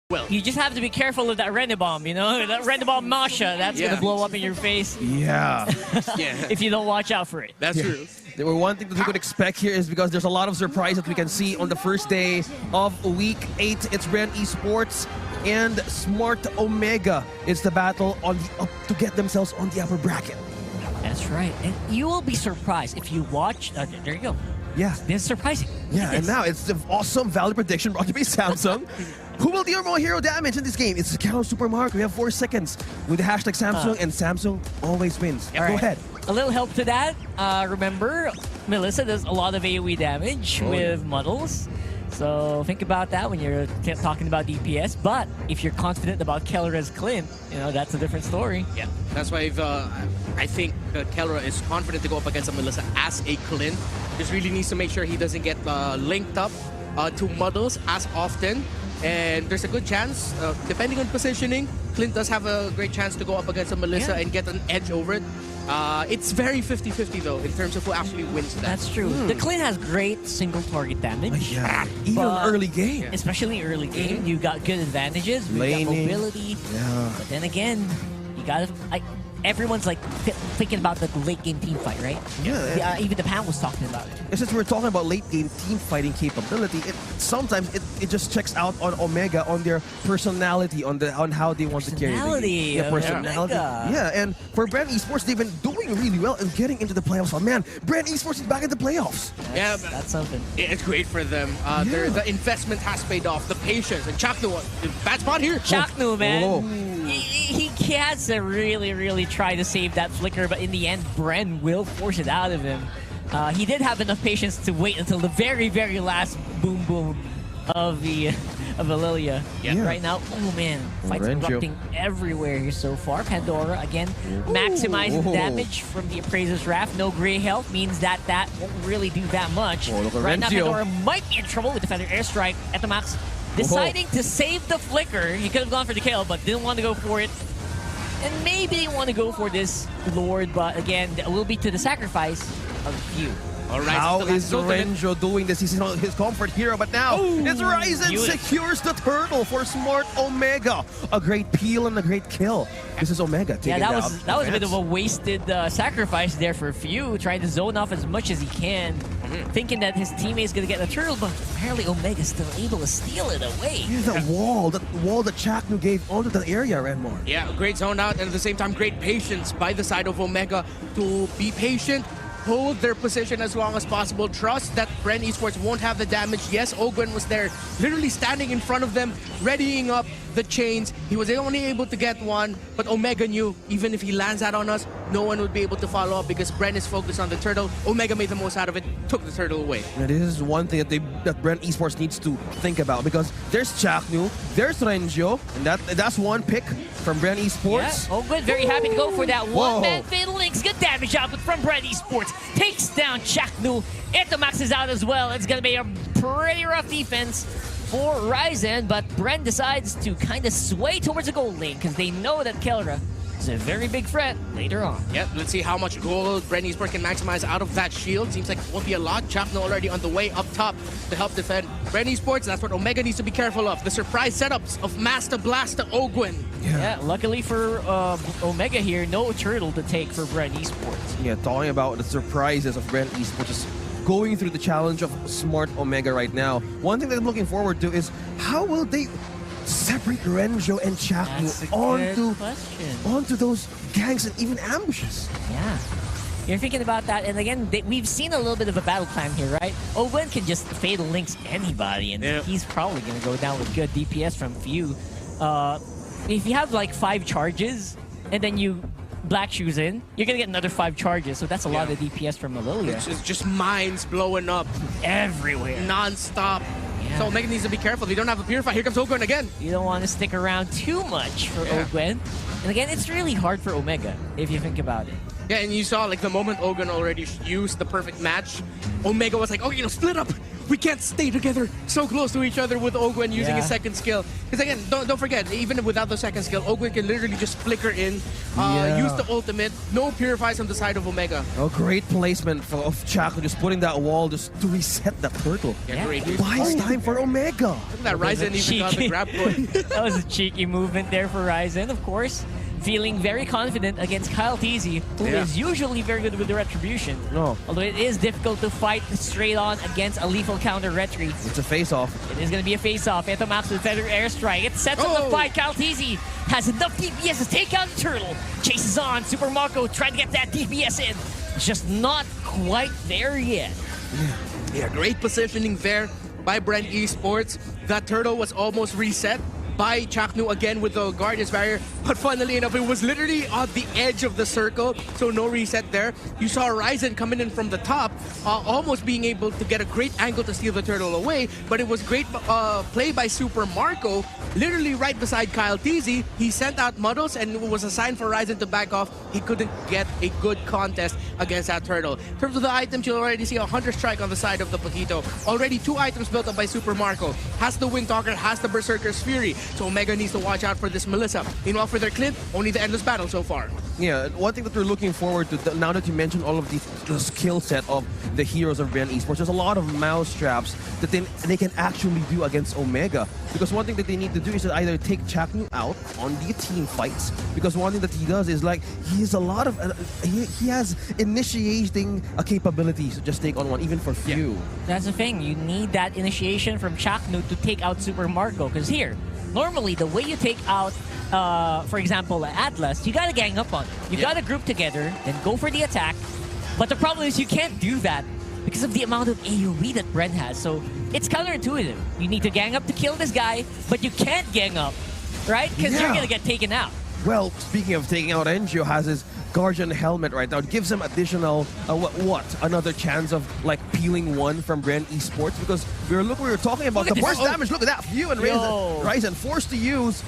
Well, you just have to be careful of that Renebomb, you know? That Renebomb Masha, that's going to blow up in your face. Yeah. If you don't watch out for it. That's true. There were one thing that we could expect here is because there's a lot of surprise that we can see on the first day of week 8. It's BREN Esports and Smart Omega. It's the battle on the up to get themselves on the upper bracket. That's right. And you will be surprised if you watch. There you go. Yeah. It's surprising. Yeah, and now it's the awesome valid prediction brought to you by Samsung. Who will deal more hero damage in this game? It's Count Super Mark. We have 4 seconds with the hashtag Samsung, and Samsung always wins. Go ahead. A little help to that. Remember, Melissa does a lot of AoE damage with Muddles. So think about that when you're talking about DPS. But if you're confident about Kelra's Clint, you know, that's a different story. Yeah, that's why I think Kelra is confident to go up against a Melissa as a Clint. Just really needs to make sure he doesn't get linked up to Muddles as often. And there's a good chance, depending on positioning, Clint does have a great chance to go up against a Melissa and get an edge over it. It's very 50-50 though, in terms of who actually wins that. That's true. The Clint has great single target damage. Yeah, even early game. Especially early game, you got good advantages. You got mobility. Yeah. But then again, you gotta... everyone's like thinking about the late game team fight, right? Yeah. Even the panel was talking about it. And since we're talking about late game team fighting capability, sometimes it just checks out on Omega on their personality, on how they want to carry the game. Yeah, personality. Yeah, and for BREN Esports, they've been doing really well and getting into the playoffs. Oh man, BREN Esports is back in the playoffs. That's something. It's great for them. The investment has paid off. The patience. And Chaknu, bad spot here. Chaknu, man. He has to really try to save that flicker, but in the end, BREN will force it out of him. He did have enough patience to wait until the very last boom of the Lilia. Right now, oh man, fights erupting everywhere here so far. Pandora again maximizing the damage from the Appraiser's Wrath. No gray health means that won't really do that much. Right now, Pandora might be in trouble with Defender Airstrike at the max. Deciding to save the flicker. He could have gone for the kill, but didn't want to go for it. And maybe they want to go for this Lord, but again, it will be to the sacrifice of a few. All right, how is Renjo doing this? He's not his comfort hero, but now it's Ryzen secures the turtle for Smart Omega. A great peel and a great kill. This is Omega. That was a bit of a wasted sacrifice there for Few, trying to zone off as much as he can, thinking that his teammate's gonna get the turtle, but apparently Omega's still able to steal it away. Yeah, that wall that Chaknu gave onto the area, Renmore. Yeah, great zone out, and at the same time, great patience by the side of Omega to be patient, hold their position as long as possible, trust that BREN Esports won't have the damage. Yes, Ogwen was there, literally standing in front of them, readying up the chains. He was only able to get one, but Omega knew even if he lands that on us, no one would be able to follow up because BREN is focused on the turtle. Omega made the most out of it, took the turtle away. And this is one thing that BREN Esports needs to think about, because there's Chaknu, there's Renjo, and that's one pick from BREN Esports. Yeah. Ogwen very happy to go for that one-man Fatal Links. Good damage output from BREN Esports. Takes down Chaknu. Etomax is out as well. It's going to be a pretty rough defense for Ryzen, but BREN decides to kind of sway towards the gold lane because they know that Kelra is a very big threat later on. Yep, let's see how much gold BREN Esports can maximize out of that shield. Seems like it won't be a lot. Chapno already on the way up top to help defend BREN Esports. That's what Omega needs to be careful of. The surprise setups of Master Blast to Ogwen. Yeah, luckily for Omega here, no turtle to take for BREN Esports. Yeah, talking about the surprises of BREN Esports, just going through the challenge of Smart Omega right now. One thing that I'm looking forward to is how will they separate Renjo and Chaknu onto those gangs and even ambushes? Yeah. You're thinking about that, and again, we've seen a little bit of a battle plan here, right? Ogwen can just Fatal Links anybody, and he's probably going to go down with good DPS from Few. If you have like 5 charges, and then you Black Shoes in, you're going to get another 5 charges, so that's a lot of DPS from Lilia. It's just mines blowing up everywhere. Non-stop. So Omega needs to be careful. They don't have a Purify. Here comes Ogwen again. You don't want to stick around too much for Ogwen. And again, it's really hard for Omega, if you think about it. Yeah, and you saw like the moment Ogwen already used the perfect match, Omega was like, okay, split up. we can't stay together so close to each other with Ogwen using his second skill. Because again, don't forget, even without the second skill, Ogwen can literally just flicker in, use the ultimate, no purifies on the side of Omega. Oh, great placement of Chaco, just putting that wall just to reset the turtle. Yeah, great. Buys time for Omega. Look at that, Ryzen even got the grab point. That was a cheeky movement there for Ryzen, of course. Feeling very confident against Kyle Teasy, who is usually very good with the Retribution. No. Although it is difficult to fight straight on against a lethal counter Retri. It's a face-off. It is going to be a face-off. Eto Max with Feather Airstrike. It sets up the fight. Kyle Teasy has enough DPS to take out the turtle. Chases on. Super Marco trying to get that DPS in. It's just not quite there yet. Yeah, great positioning there by BREN Esports. That turtle was almost reset by Chaknu again with the Guardian's Barrier, but funnily enough, it was literally on the edge of the circle, so no reset there. You saw Ryzen coming in from the top, almost being able to get a great angle to steal the turtle away, but it was great play by Super Marco, literally right beside Kyle Teasy. He sent out Muddles, and it was a sign for Ryzen to back off. He couldn't get a good contest against that turtle. In terms of the items, you'll already see a Hunter Strike on the side of the Paquito. Already 2 items built up by Super Marco. Has the Windtalker, has the Berserker's Fury. So Omega needs to watch out for this Melissa. Meanwhile, for their Clint, only the Endless Battle so far. Yeah, one thing that we're looking forward to, now that you mentioned all of the skill set of the heroes of BREN Esports, there's a lot of mousetraps that they can actually do against Omega. Because one thing that they need to do is to either take Chaknu out on the team fights, because one thing that he does is like, he has a lot of, he has initiating capabilities to just take on one, even for few. Yeah. That's the thing, you need that initiation from Chaknu to take out Super Marco, because here, normally, the way you take out, for example, Atlas, you gotta gang up on it. You gotta group together, then go for the attack. But the problem is you can't do that because of the amount of AoE that BREN has. So it's counterintuitive. You need to gang up to kill this guy, but you can't gang up, right? Because you're gonna get taken out. Well, speaking of taking out, Engio has his Guardian helmet right now. It gives him additional, another chance of like peeling one from BREN Esports, because we were talking about the burst damage. Look at that, Few and Ryzen forced to use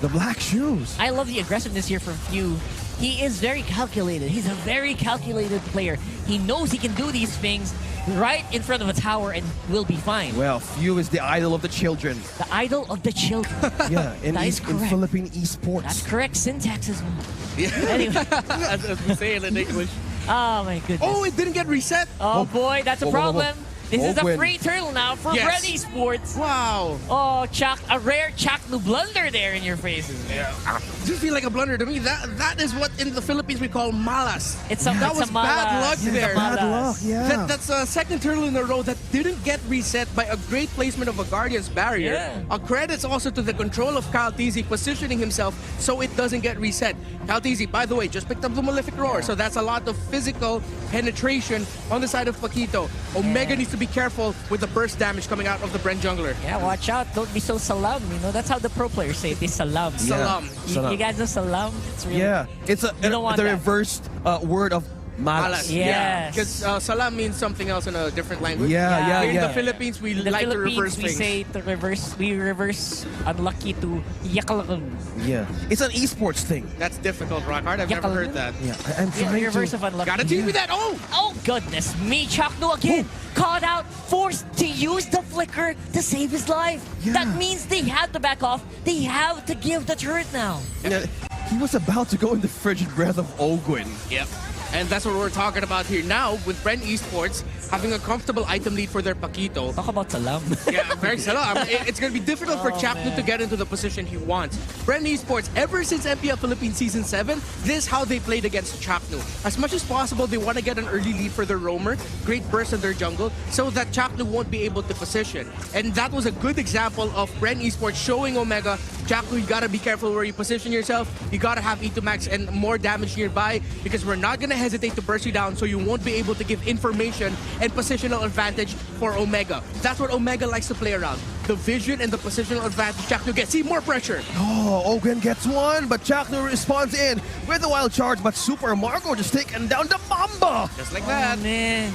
the black shoes. I love the aggressiveness here from Few. He is very calculated. He's a very calculated player. He knows he can do these things right in front of a tower and will be fine. Well, Few is the idol of the children. The idol of the children. Yeah, in Philippine esports. That's correct syntax as well. Yeah. Anyway. As we say it in English. Oh my goodness. Oh, it didn't get reset? Oh boy, that's a problem. This is a free turtle now for BREN Esports. Wow. Oh, a rare Chaknu blunder there in your faces. Yeah. It just feel like a blunder to me. That is what in the Philippines we call malas. That was bad luck there. Bad luck, yeah. That's a second turtle in a row that didn't get reset by a great placement of a Guardian's Barrier. Yeah. Credits also to the control of Kyle Teasy positioning himself so it doesn't get reset. Kyle Teasy, by the way, just picked up the Malefic Roar, so that's a lot of physical penetration on the side of Paquito. Omega needs to be careful with the burst damage coming out of the BREN jungler. Yeah, watch out. Don't be so salam. You know, that's how the pro players say it is salam. Salam. You guys know salam? It's really, it's the reversed word of malas. Yes. Because salam means something else in a different language. In the Philippines, we like to reverse things. We reverse unlucky to yakalakun. Yeah. It's an esports thing. That's difficult, Rockhard. I've never heard that. Yeah, I'm trying reverse of unlucky. Gotta teach me that. Oh, goodness me. Chaknu again. Caught out, forced to use the flicker to save his life. Yeah. That means they have to back off. They have to give the turret now. Yeah, he was about to go in the frigid breath of Ogwen. Yep. And that's what we're talking about here now with BREN Esports having a comfortable item lead for their Paquito. Talk about salam. Yeah, very salam. It's going to be difficult for Chapnu to get into the position he wants. BREN Esports, ever since MPL Philippines Season 7, this is how they played against Chapnu. As much as possible, they want to get an early lead for their roamer, great burst in their jungle, so that Chapnu won't be able to position. And that was a good example of BREN Esports showing Omega, Chapnu, you got to be careful where you position yourself. You got to have E2 max and more damage nearby, because we're not going to hesitate to burst you down, so you won't be able to give information and positional advantage for Omega. That's what Omega likes to play around. The vision and the positional advantage Chaknu gets. See, more pressure. Oh, Ogwen gets one, but Chaknu responds in with a wild charge, but Super Marco just taking down the Mamba. Just like that. Man.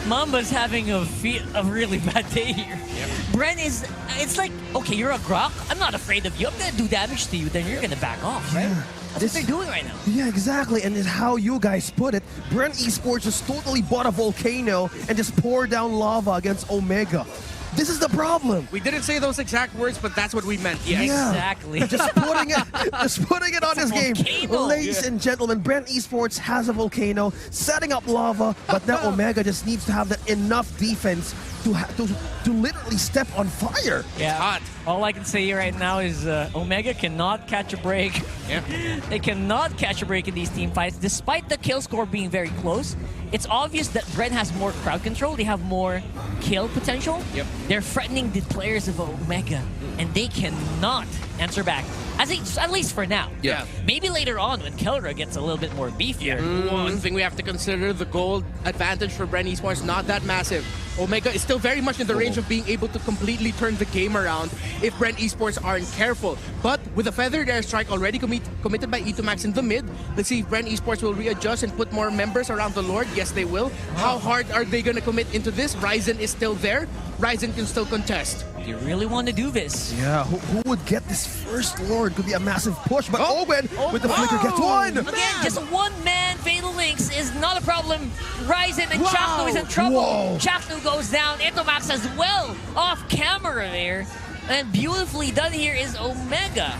Mamba's having a really bad day here. Yep. BREN is, it's like, okay, you're a Grok. I'm not afraid of you. I'm going to do damage to you. Then you're going to back off, right? Yeah. That's what they're doing right now. Yeah, exactly. And it's how you guys put it. BREN Esports just totally bought a volcano and just poured down lava against Omega. This is the problem. We didn't say those exact words, but that's what we meant. Yes. Yeah. Exactly. Just putting it on this game. volcano. Ladies and gentlemen, BREN Esports has a volcano, setting up lava, but now Omega just needs to have that enough defense to literally step on fire. Yeah. Hot. All I can say right now is Omega cannot catch a break. Yep. They cannot catch a break in these team fights, despite the kill score being very close. It's obvious that BREN has more crowd control. They have more kill potential. Yep. They're threatening the players of Omega, and they cannot answer back. At least for now. Yeah. Maybe later on when Kelra gets a little bit more beefier. One thing we have to consider, the gold advantage for BREN Esports, not that massive. Omega is still very much in the range of being able to completely turn the game around if BREN Esports aren't careful. But with a feathered airstrike already committed by E2max in the mid, let's see if BREN Esports will readjust and put more members around the Lord. Yes, they will. How hard are they going to commit into this? Ryzen is still there. Ryzen can still contest. You really want to do this? Yeah, who would get this first Lord could be a massive push, but Owen with the flicker gets one! Again, just a one-man Fatal Links is not a problem. Ryzen and Wow. Chaknu is in trouble. Whoa. Chaknu goes down. E2max as well off camera there. And beautifully done here is Omega.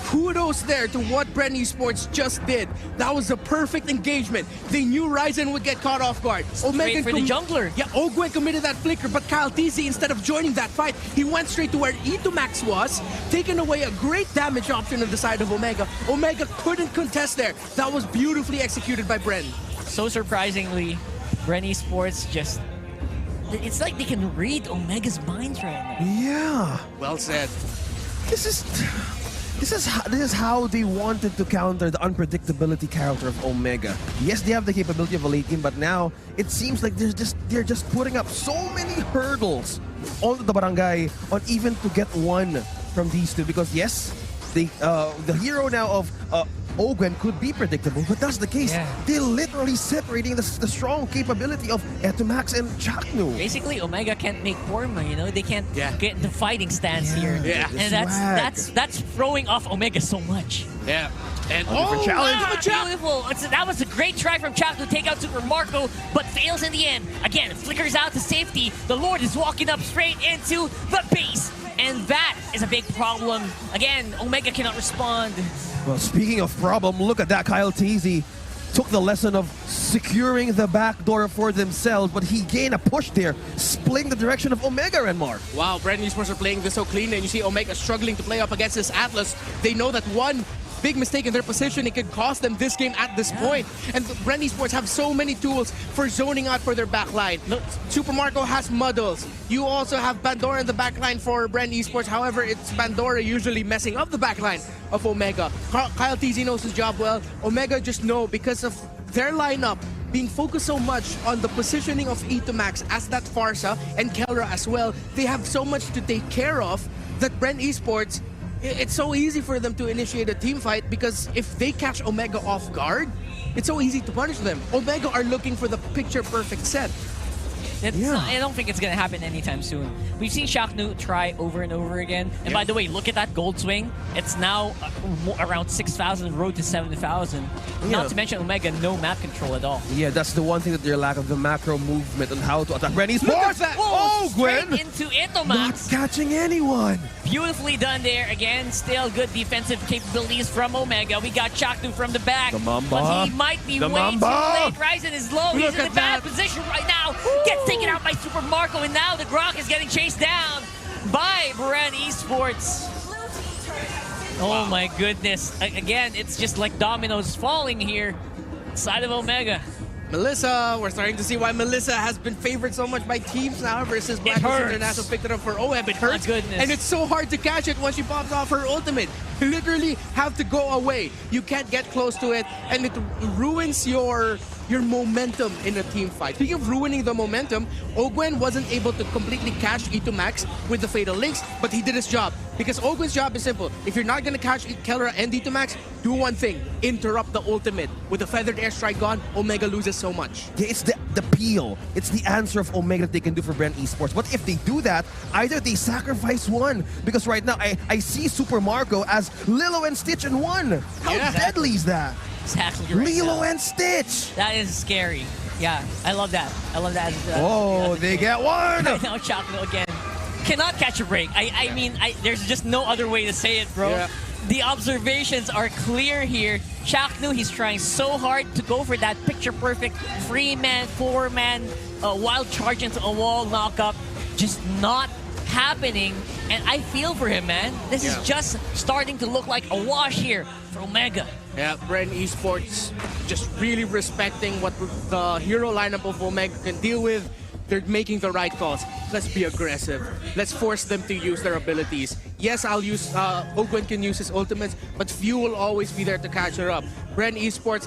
Kudos there to what BREN Esports just did. That was a perfect engagement. They knew Ryzen would get caught off guard. Straight for the jungler. Yeah, Ogwen committed that flicker, but Kyle TZ, instead of joining that fight, he went straight to where E2max was, taking away a great damage option on the side of Omega. Omega couldn't contest there. That was beautifully executed by BREN. So surprisingly, BREN Esports just... It's like they can read Omega's minds right now. Yeah. Well said. This is how they wanted to counter the unpredictability character of Omega. Yes, they have the capability of a late game, but now it seems like they're just putting up so many hurdles onto the barangay on even to get one from these two. Because yes, the hero now of Ogwen could be predictable, but that's the case. Yeah. They're literally separating the strong capability of E2max and Chaknu. Basically, Omega can't make Korma, you know? They can't Yeah. get the fighting stance here. Yeah. And that's throwing off Omega so much. Yeah. And different challenge. Wow, beautiful. That was a great try from Chap to take out Super Marco, but fails in the end. Again, flickers out to safety. The Lord is walking up straight into the base. And that is a big problem. Again, Omega cannot respond. Well, speaking of problem, look at that. Kyle TZ took the lesson of securing the back door for themselves, but he gained a push there, splitting the direction of Omega and Mark. wow, BREN Esports are playing this so clean, and you see Omega struggling to play up against this Atlas. They know that one big mistake in their position, it could cost them this game at this point. And BREN Esports have so many tools for zoning out for their backline. Look, Super Marco has Muddles. You also have Pandora in the backline for BREN Esports. However, it's Pandora usually messing up the backline of Omega. Kyle TZ knows his job well. Omega just know because of their lineup being focused so much on the positioning of E2max as that Farsa and Kelra as well, they have so much to take care of that BREN Esports, it's so easy for them to initiate a team fight because if they catch Omega off guard, it's so easy to punish them. Omega are looking for the picture-perfect set. I don't think it's going to happen anytime soon. We've seen Chaknu try over and over again. And by the way, look at that gold swing. It's now around 6,000, road to 7,000. Not to mention Omega, no map control at all. Yeah, that's the one thing that they're lack of, the macro movement on how to attack BREN Esports. Look at that! Whoa, Gwen! straight into Not E2max. catching anyone. Beautifully done there. Again, still good defensive capabilities from Omega. We got Chaknu from the back. The Mamba. But he might be The way too Mamba. late. Ryzen is low. Look He's in at a bad that. position right now. Gets taken out by Super Marco, and now the Grok is getting chased down by BREN Esports. Oh my goodness. Again, it's just like dominoes falling here. Side of Omega. Melissa, we're starting to see why Melissa has been favored so much by teams now versus Black Ops hurts. International picked it up for OM. It hurts. goodness. And it's so hard to catch it once she pops off her ultimate. You literally have to go away. You can't get close to it, and it ruins your your momentum in a team fight. Speaking of ruining the momentum, Ogwen wasn't able to completely catch E2max with the Fatal Links, but he did his job. Because Ogwen's job is simple. If you're not going to catch Kellra and E2max, do one thing. Interrupt the ultimate. With the Feathered Airstrike gone, Omega loses so much. Yeah, it's the peel. It's the answer of Omega that they can do for BREN Esports. But if they do that, either they sacrifice one. Because right now, I see Super Marco as Lilo and Stitch in one. How deadly is that? Exactly right Lilo now. and Stitch! That is scary. Yeah, I love that. I love that. Oh, they get one! Right now, Choclo again. Cannot catch a break. I mean, there's just no other way to say it, bro. Yeah. The observations are clear here. Chaknu, he's trying so hard to go for that picture-perfect 3-man, 4-man, wild charge into a wall knockup. Just not happening. And I feel for him, man. This is just starting to look like a wash here for Omega. Yeah, BREN Esports just really respecting what the hero lineup of Omega can deal with. They're making the right calls. Let's be aggressive. Let's force them to use their abilities. Yes, Ogwen can use his ultimates, but few will always be there to catch her up. BREN Esports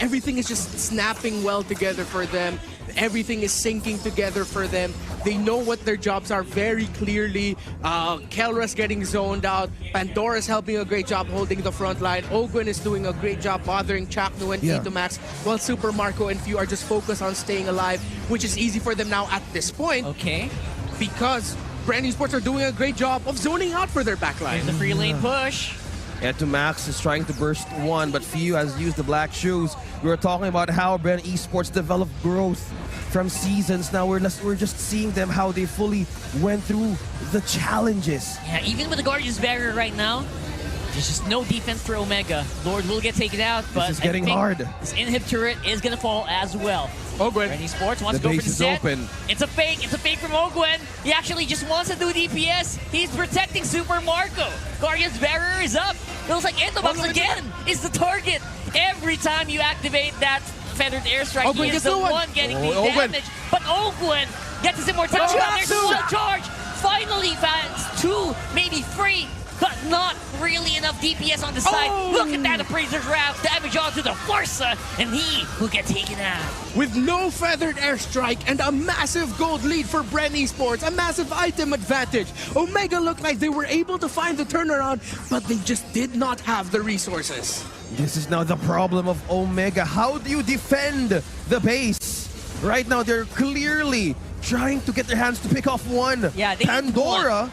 everything is just snapping well together for them. Everything is syncing together for them. They know what their jobs are very clearly. Kellra's getting zoned out. Pandora's helping a great job holding the front line. Ogwen is doing a great job bothering Chaknu and E2max, while Super Marco and Few are just focused on staying alive, which is easy for them now at this point. Okay. Because BREN Esports are doing a great job of zoning out for their backline. The free lane push. E2max is trying to burst one, but Few has used the black shoes. We were talking about how BREN Esports developed growth from seasons. Now we're just seeing them how they fully went through the challenges. Yeah, even with the Guardian's Barrier right now, there's just no defense for Omega. Lord will get taken out, but this is getting hard. This inhib turret is going to fall as well. Ogwen. BREN Esports wants The to go for base the is set. open. It's a fake. It's a fake from Ogwen. He actually just wants to do DPS. He's protecting Super Marco. Guardian's Barrier is up. Feels like Entobox again is the target. Every time you activate that Feathered Airstrike, he is the one getting the damage. But Ogwen gets his immortality. There's one charge. Finally, fans, 2, maybe 3, but not really enough DPS on the side. Look at that Appraiser's Wrath. Damage onto the Forza, and he will get taken out. With no Feathered Airstrike and a massive gold lead for BREN Esports, a massive item advantage, Omega looked like they were able to find the turnaround, but they just did not have the resources. This is now the problem of Omega. How do you defend the base? Right now, they're clearly trying to get their hands to pick off one. Yeah, they Pandora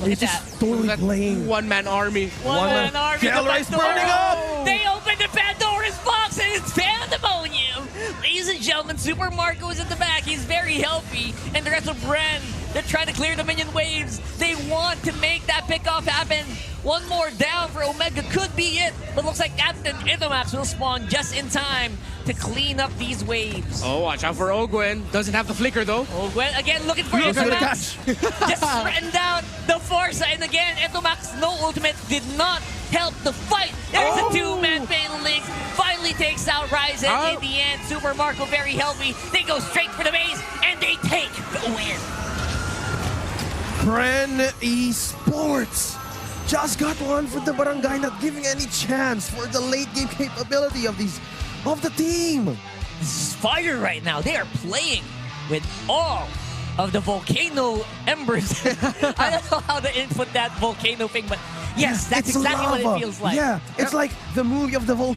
is just totally playing. One-man army. One-man army. Kellra is burning up! They opened the Pandora's box and it's pandemonium. Ladies and gentlemen, Super Marco is in the back. He's very healthy. And the rest of BREN, they're trying to clear the minion waves. They want to make that pickoff happen. One more down for Omega could be it. But looks like Captain E2max will spawn just in time to clean up these waves. Oh, watch out for Ogwen. Doesn't have the flicker though. Ogwen again looking for E2max. Just threatened down the Forza. And again, E2max, no ultimate, did not help the fight. There's a 2-man Fatal Links. Finally takes out Ryzen in the end. Super Marco very healthy. They go straight for the base and they take the win. BREN Esports just got one for the barangay, not giving any chance for the late game capability of the team. This is fire right now. They are playing with all of the volcano embers. I don't know how to input that volcano thing, but yes, that's exactly lava. what it feels like. Yeah, it's like the movie of the volcano.